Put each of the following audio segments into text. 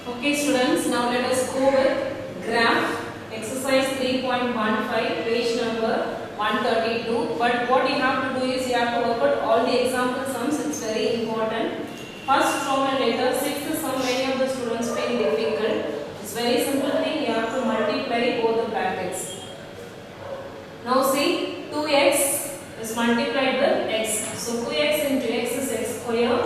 Okay students, now let us go with graph exercise 3.15 page number 132. But what you have to do is you have to work out all the example sums. It's very important. First Roman letter, sixth sum, many of the students find difficult. It's very simple thing. You have to multiply both the brackets. Now see, 2x is multiplied with x. So 2x into x is x square.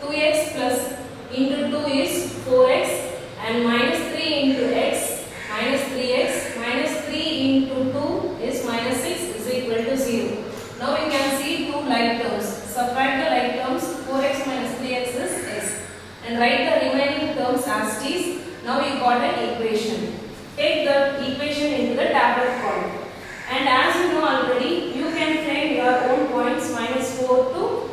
2x plus into 2 is 4x. And minus 3 into x, minus 3x, minus 3 into 2 is minus 6 is equal to 0. Now we can see two like terms. Subtract the like terms, 4x minus 3x is x. And write the remaining terms as it is. Now you got an equation. Take the equation into the tablet column. And as you know already, you can find your own points minus 4 to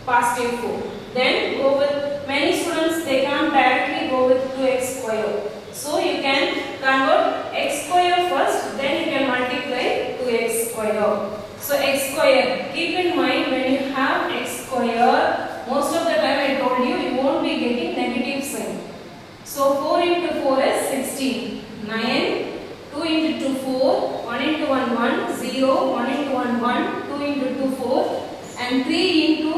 positive 4. Then go with, many students they can't directly go with 2x square. So you can convert x square first, then you can multiply 2x square. So x square, keep in mind when you have x square, most of the time I told you, you won't be getting negative sign. So 4 into 4 is 16, 9, 2 into 2 4, 1 into 1 1, 0, 1 into 1 1, 2 into 2 4 and 3 into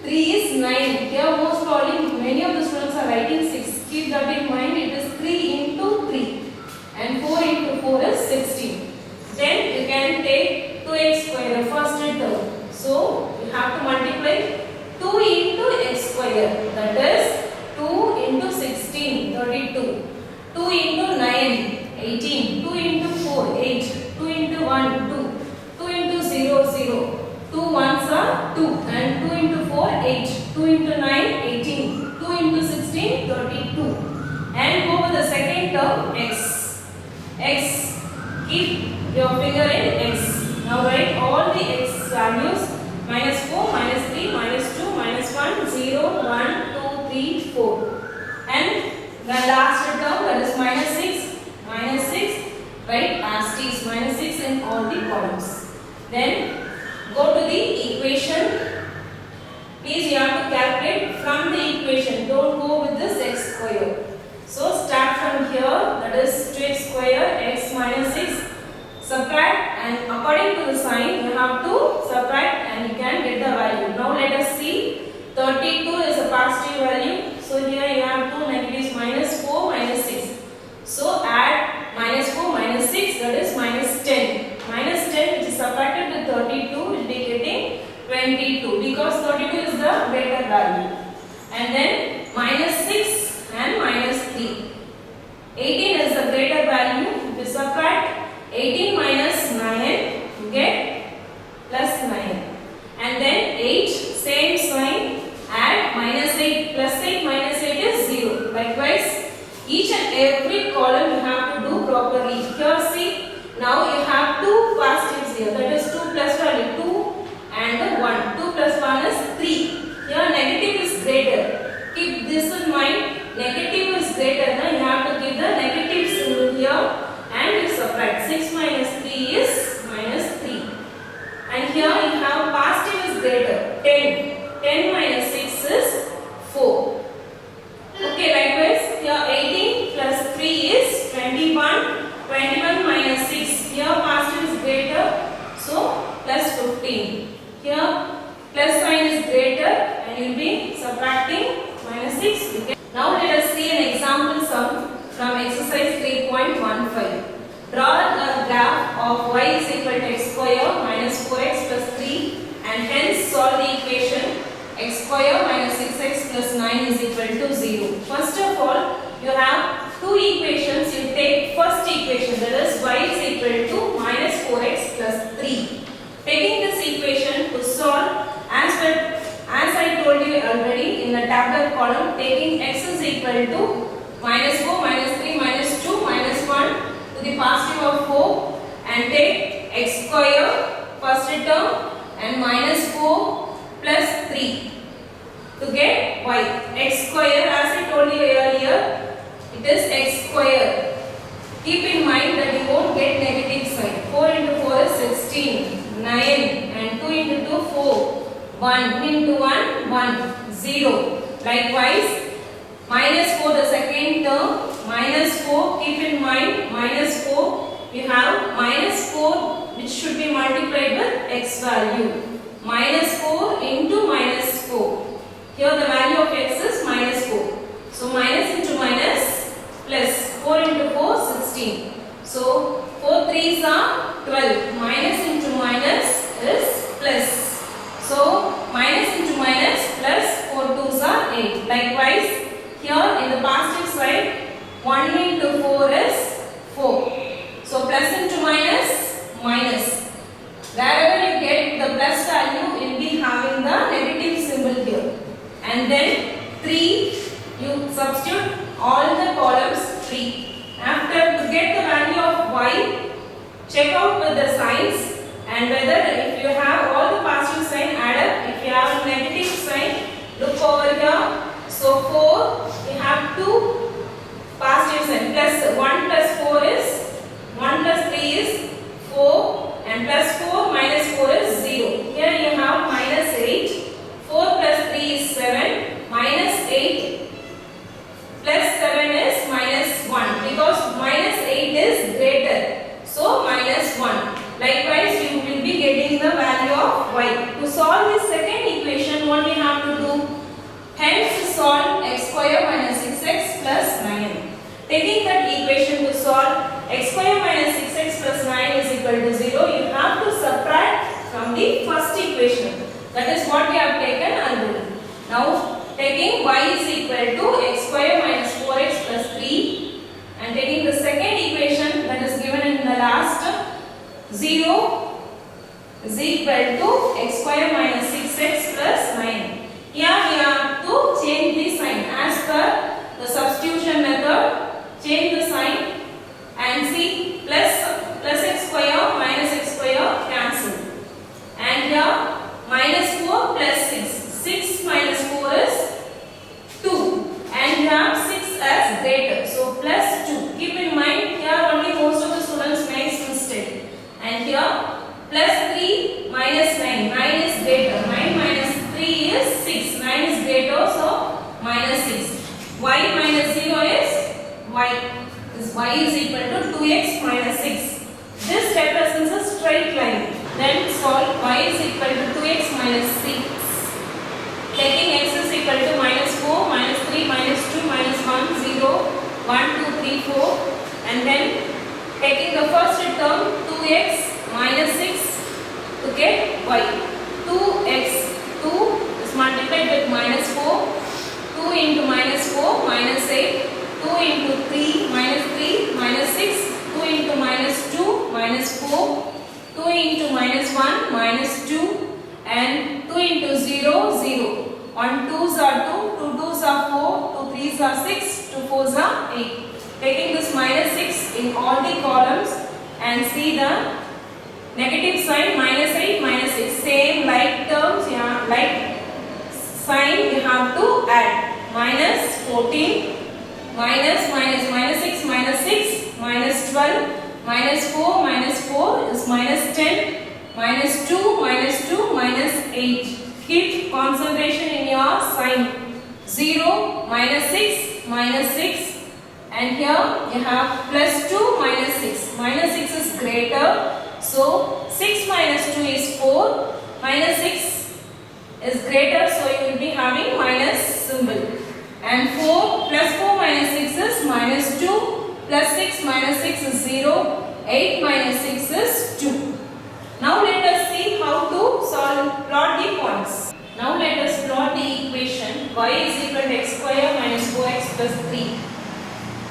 3 is 9. Here most probably many of the students are writing 6. Keep that in mind. It is 3 into 3 and 4 into 4 is 16. Then you can take 2x square, the first term. So you have to multiply 2 into x square, that is 2 into 16, 32. 2 into 9, 18. 2 into 4, 8. 2 into 1, 2. 2 into 0, 0. 2 ones are 2 and 2 into 4, 8. 2 into 9, 18. 2 into 16, 32. And go with the second term, x. X. Keep your finger in x. Now write all the x values. Minus 4, minus 3, minus 2, minus 1, 0, 1, 2, 3, 4. And the last term, that is minus 6. Minus 6. Write as it is, minus 6 in all the columns. Then go to the equation. Please you have to calculate from the equation. Don't go with this x square. So start from here, that is 2x square, x minus 6. Subtract and according to the sign you have to subtract and you can get the value. Now let us see. 32 is a positive value. So here you have two negatives, minus 4, minus 6. So add minus 4, minus 6, that is minus 10. Minus 10 which is subtracted with 32 will be getting 22 because 32 is the greater value. And then minus 6 and minus 3. 18 is the greater value. If you subtract 18 minus 9, you get plus 9. And then 8, same sign, add minus 8, plus 8 minus 8 is 0. Likewise, each and every column you have to do properly. Here see, now you have two positives here, that is 2 plus value 2 and 1. 2 plus 1 is 3. Here negative is greater. Keep this in mind. Negative is greater. Now you have to give the negative symbol here and you subtract. 6 minus 3 is minus 3. And here you have positive is greater. 10. 10 minus 6 is 4. Okay, likewise here 18 plus 3 is 21. 21 minus 6. Here positive is greater. So plus 15. Here plus sign is greater and you will be subtracting minus 6. Now let us see an example sum from exercise 3.15. Draw a graph of y is equal to x square minus 4x plus 3 and hence solve the equation x square minus 6x plus 9 is equal to 0. First of all, you have two equations. You take first equation, that is y is equal to minus 4x plus 3. Taking this equation to solve, as I told you already in the tabular column, taking x is equal to minus 4, minus 3, minus 2, minus 1 to the positive of 4 and take x square first term and minus 4 plus 3 to get y. X square, as I told you earlier, it is x square. Keep in mind that you won't get negative sign. 4 into 4 is 16, 9 and 2 into 2, 4. 1 into 1, 1, 0. Likewise, Minus 4, the second term, minus 4, keep in mind, minus 4, you have minus 4 which should be multiplied with x value. Minus 4 into minus 4. Here the value of x is minus 4. So minus into minus plus 4 into 4, 16. So 4 3s are 12. Minus into minus is plus. So minus into minus plus 4 2s are 8. Likewise, here in the positive side, 1 into 4 is 4. So plus into minus, minus. Wherever you get the plus value, you will be having the negative symbol here. And then 3, you substitute all the columns 3. After to get the value of y, check out with the signs and whether if you have all the positive sign add up. If you have negative sign, look over here. So 4, we have 2 positive sign. Plus 1 plus 4 is 1 plus 3 is 4 and plus 4 minus 4 is 0. Here you have minus 8. 4 plus 3 is 7. Minus 8 plus 7 is minus 1 because minus 8 is greater. So minus 1. Likewise, you will be getting the value of y. To solve this second equation, what we have to do? Hence solve x square minus 6x plus 9. Taking that equation to solve x square minus 6x plus 9 is equal to 0, you have to subtract from the first equation. That is what we have taken already. Now taking y is equal to x square minus 4x plus 3 and taking the second equation that is given in the last, 0 is equal to x square minus 6x plus 9. Here we have to change the sign as per the substitution method. Change the sign and see plus x square minus x square cancel. And here minus 4 plus 6. 6 minus 4 is 2. And you have 6 as greater. So plus 2. Keep in mind here only most of the students makes mistake. And here plus 3 minus 9. 9 is greater. 9 minus 3 is 6. 9 is greater, so minus 6. Y minus 0 is y. This y is equal to 2x minus 6. This represents a straight line. Then solve y is equal to 2x minus 6. Taking x is equal to minus 4, minus 3, minus 2, minus 1, 0, 1, 2, 3, 4. And then taking the first term 2x minus 6 to get y. 2x, 2 is multiplied with minus 4. 2 into minus 4, minus 8. 2 into 3, minus 6. 2 into minus 2, minus 4. 2 into minus 1, minus 2. And 2 into 0, 0. 1 2s are 2, 2 2s are 4, 2 3s are 6, 2 4s are 8. Taking this minus 6 in all the columns and see the negative sign minus 8, minus 6. Same like terms, yeah, like sign you have to add. Minus 14, minus 6, minus 6, minus 12, minus 4 is minus 10, minus 2, minus 8. Keep concentration in your sign. 0, minus 6, and here you have plus 2, minus 6. Minus 6 is greater, so 6 minus 2 is 4, minus 6 is greater, so you will be having minus symbol. And 4 plus 4 minus 6 is minus 2, plus 6 minus 6 is 0, 8 minus 6 is 2. Now let us see how to plot the points. Now let us plot the equation y is equal to x square minus 4x plus 3.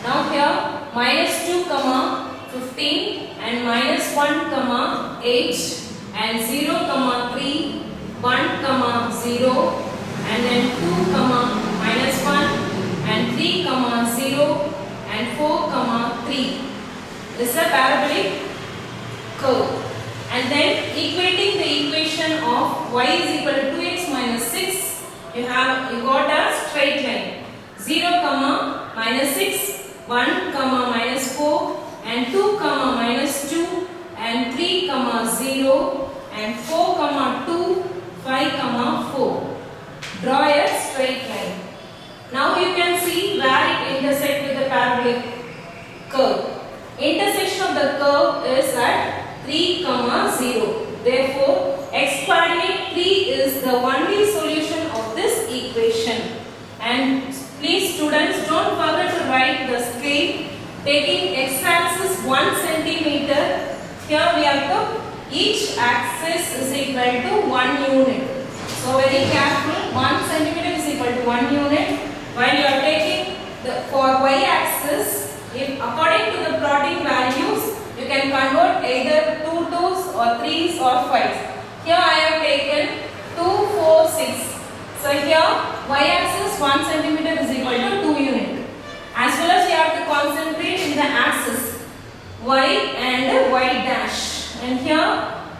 Now here minus 2 comma 15 and minus 1 comma 8 and 0 comma 3, 1 comma 0 and then 2 comma minus 1 and 3 comma 0 and 4 comma 3. This is a parabolic curve. And then equating the equation of y is equal to 2x minus 6, you got a straight line. 0 comma minus 6, 1 comma minus 4 and 2 comma minus 2 and 3 comma 0 and 4 comma 2, 5 comma 4. Draw a straight line. Now you can see see where it intersects with the parabolic curve. Intersection of the curve is at 3, 0. Therefore, x coordinate 3 is the only solution of this equation. And please students, don't forget to write the scale taking x-axis 1 centimeter. Here we have to each axis is equal to 1 unit. So very careful, 1 centimeter is equal to 1 unit. While you are taking for y-axis, if according to the plotting values, you can convert either 2 2s or 3s or 5s. Here I have taken 2, 4, 6. So here y-axis 1 centimeter is equal to 2 unit. As well as you have to concentrate in the axis y and y dash. And here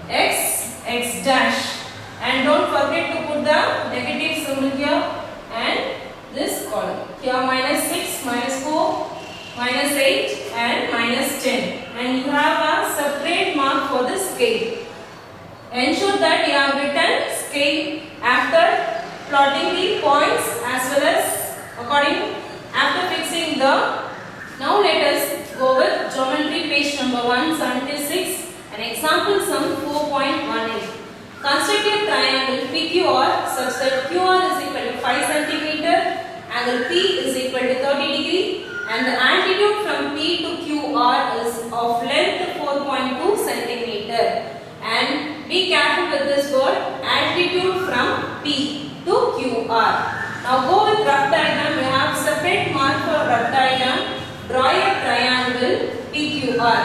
x, x dash. And don't forget to put the negative symbol here and this column. Here minus 6, minus 4, minus 8 and minus 10. And you have a separate mark for the scale. Ensure that you have written scale after plotting the points as well as according after fixing the. Now let us go with geometry page number 176 and example sum 4.18. Construct a triangle PQR such that QR is equal to 5 cm, angle P is equal to 30 degree and the altitude from P to QR is of length 4.2 cm. And be careful with this word, altitude from P to QR. Now go with rough diagram. We have separate mark for rough diagram. Draw a triangle PQR.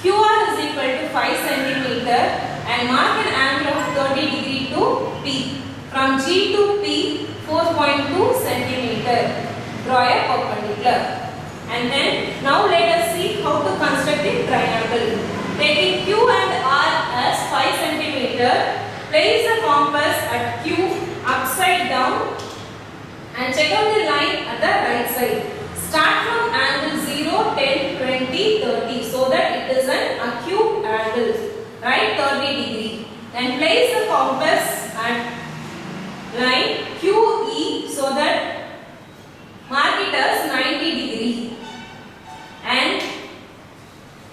QR is equal to 5 cm and mark an angle of 30 degree to P. From G to P 4.2 cm. Draw a perpendicular. And then now let us see how to construct a triangle. Taking Q and R as 5 cm, place the compass at Q upside down and check out the line at the right side. Start from angle 0, 10, 20, 30 so that it is an acute angle, right, 30 degree. Then place the compass at line QE so that mark it as 90 degree and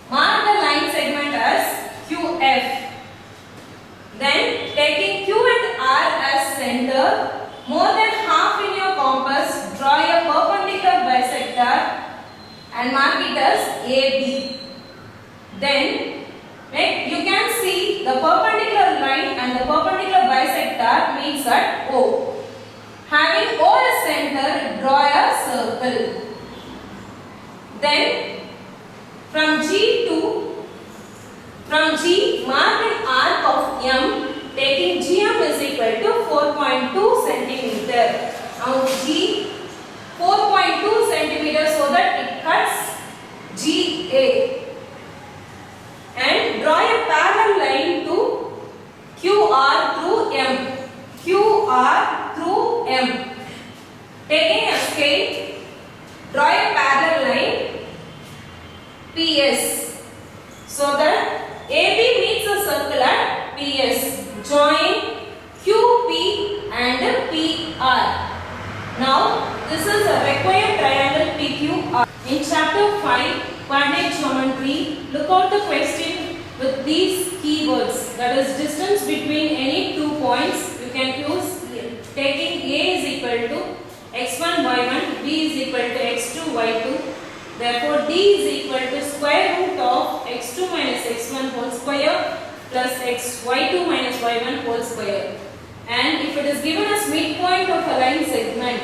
mark the line segment as QF. Then taking Q and R as center, more than half in your compass, draw a perpendicular bisector and mark it as AB. Then you can see the perpendicular line and the perpendicular bisector meets at O. Having O as center, draw a circle. Then from G, mark an arc of M, taking GM is equal to 4.2 centimeter. Now G 4.2 centimeter so that it cuts GA. And draw a parallel line to QR through M. QR through M. Taking a scale, draw a parallel line PS. So that AB meets a circle at PS. Join QP and PR. Now this is a required triangle PQR. In chapter 5, coordinate geometry, look out the question with these keywords. That is distance between any 2 points. You can use taking A is equal to x1 y1, B is equal to x2 y2. Therefore, D is equal to square root of x2 minus x1 whole square plus y2 minus y1 whole square. And if it is given as midpoint of a line segment,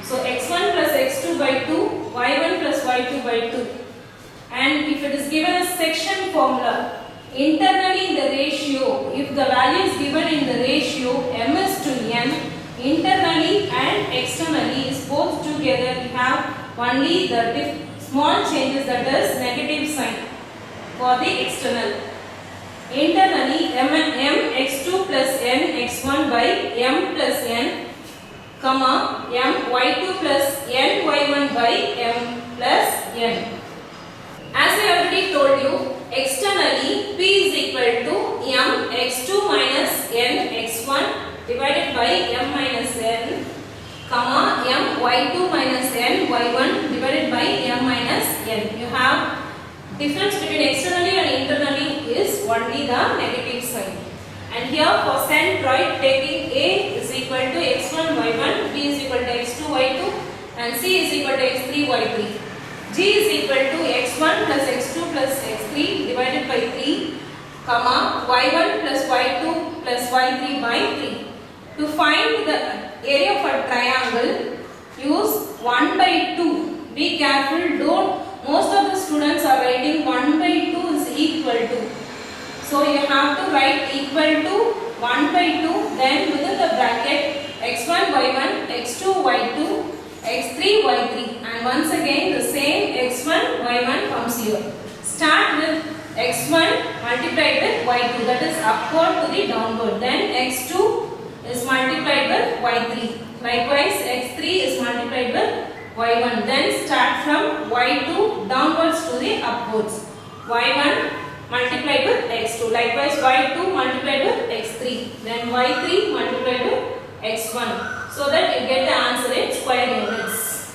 so x1 plus x2 by 2, y1 plus y2 by 2. And if it is given as section formula, internally in the ratio, if the value is given in the ratio m is to n, internally and externally is both together, we have only the small changes, that is negative sign for the external. Internally m x2 plus n x1 by m plus n, comma m y2 plus n y1 by m plus n. As I already told you, externally P is equal to m x2 minus n x1 divided by m minus n, comma m y2 minus n y1 divided by m minus n. You have difference between externally and internally is only the negative sign. And here for centroid, taking A is equal to x1 y1, B is equal to x2 y2, and C is equal to x3 y3. G is equal to x1 plus x2 plus x3 divided by 3, comma y1 plus y2 plus y3 by 3. To find the area of a triangle, use 1 by 2. Be careful, most of the students are writing 1 by 2 is equal to. So you have to write equal to 1 by 2, then within the bracket x1 y1, x2 y2, x3 y3, and once again the same x1 y1 comes here. Start with x1 multiplied with y2, that is upward to the downward. Then x2 is multiplied with y3. Likewise x3 is multiplied with y1. Then start from y2 downwards to the upwards. y1 multiplied with x2. Likewise y2 multiplied with x3. Then y3 multiplied with x1. So that you get the answer in square units.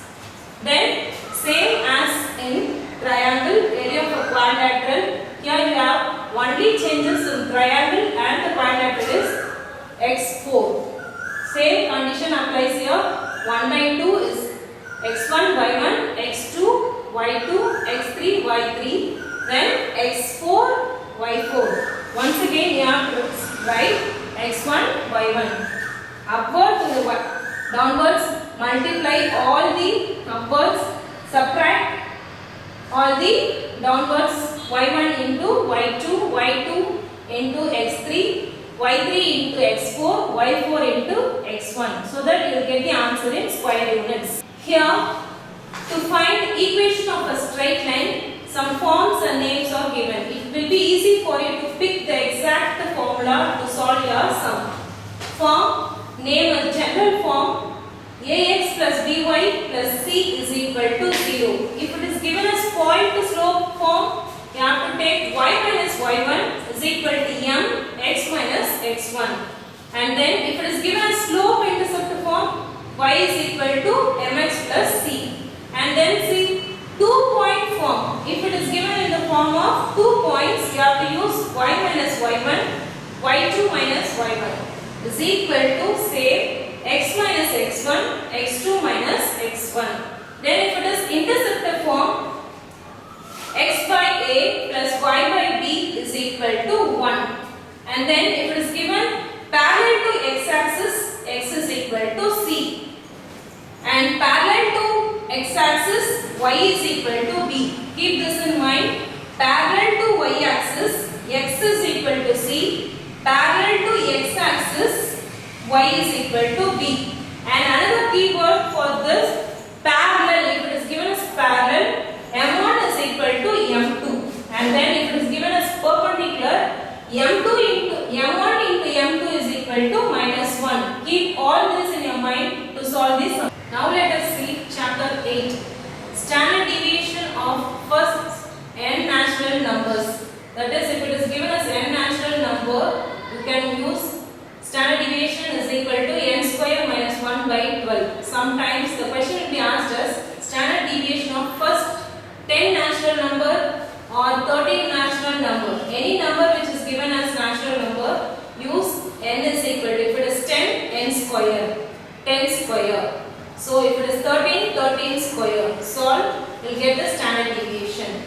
Then same as in triangle, area of a quadrilateral. Here you have only changes in triangle and the quadrilateral is x4. Same condition applies here. 1 by 2 is x1 y1, x2 y2, x3 y3. Then x4 y4. Once again you have to write x1 y1. Upward to the downwards, multiply all the upwards, subtract all the downwards, y1 into y2, y2 into x3, y3 into x4, y4 into x1. So that you will get the answer in square units. Here, to find equation of a straight line, some forms and names are given. It will be easy for you to pick the exact formula to solve your sum. Form, name a general form, ax plus by plus c is equal to 0. If it is given as point to slope form, you have to take y minus y1 is equal to m x minus x1. And then if it is given as slope intercept form, y is equal to mx plus c. And then see, 2-point form. If it is given in the form of 2 points, you have to use y minus y1, y2 minus y1 is equal to say x minus x1, x2 minus x1. Then if it is interceptor form, x by a plus y by b is equal to 1. And then if it is given parallel to x-axis, x is equal to c. And parallel to x-axis, y is equal to b. Keep this in mind. Parallel to y-axis, x is equal to c. Parallel to x-axis, y is equal to b. And another key word for this, parallel. If it is given as parallel, m1 is equal to m2. And then if it is given as perpendicular, m1 into m2 is equal to minus 1. Keep all this in your mind to solve this. Now let us see chapter 8. Standard deviation of first n natural numbers. That is, if it is given as n natural number, you can use standard deviation is equal to n square minus 1 by 12. Sometimes the question will be asked as standard deviation of first 10 natural number or 13 natural number. Any number which is given as natural number, use n is equal to, if it is 10, n square, 10 square. So if it is 13, 13 square. Solve, you will get the standard deviation.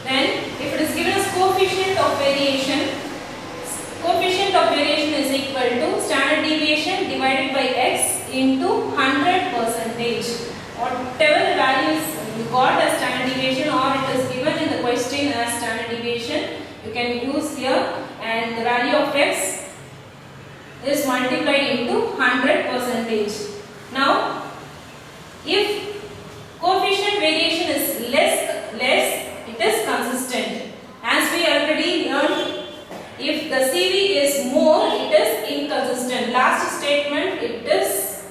Then if it is given as coefficient of variation is equal to standard deviation divided by x into 100%. Whatever the values you got as standard deviation or it is given in the question as standard deviation, you can use here, and the value of x is multiplied into 100%. Now, if coefficient variation is less, it is consistent. As we already learned, if the CV is more, it is inconsistent. Last statement, it is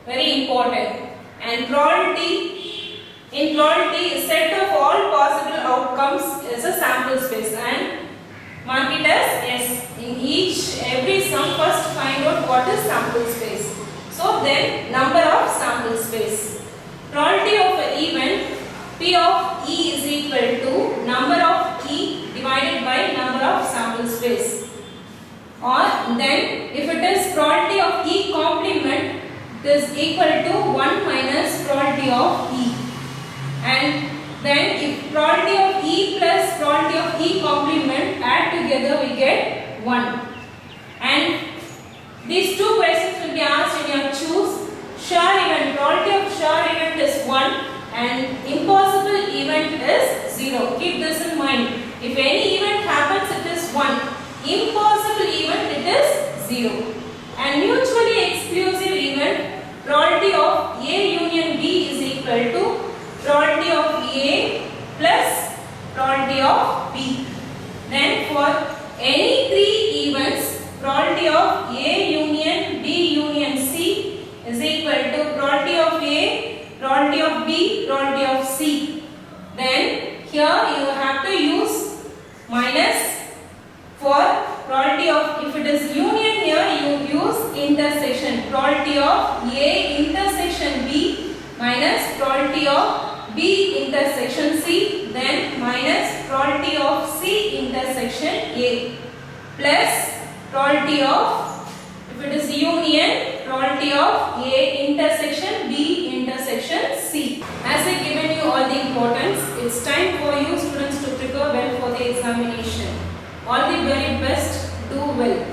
very important. And probability, in probability, set of all possible outcomes is a sample space, and mark it as S. In every sum, first find out what is sample space. So then number of space. Probability of an event P of E is equal to number of E divided by number of sample space. Or then if it is probability of E complement, it is equal to 1 minus probability of E. And then if probability of E plus probability of E complement add together, we get 1. And these two questions will be asked in your choose. Sure event, probability of sure event is 1 and impossible event is 0. Keep this in mind. If any event happens, it is 1. Impossible event, it is 0. And mutually exclusive event, probability of A union B is equal to probability of A plus probability of B. Then for any three events, probability of A union B union C is equal to probability of A, probability of B, probability of C. Then here you have to use minus for probability of, if it is union here you use intersection, probability of A intersection B minus probability of B intersection C, then minus probability of C intersection A plus probability of, if it is union, probability of A intersection B intersection C. As I given you all the importance, it's time for you students to prepare well for the examination. All the very best. Do well.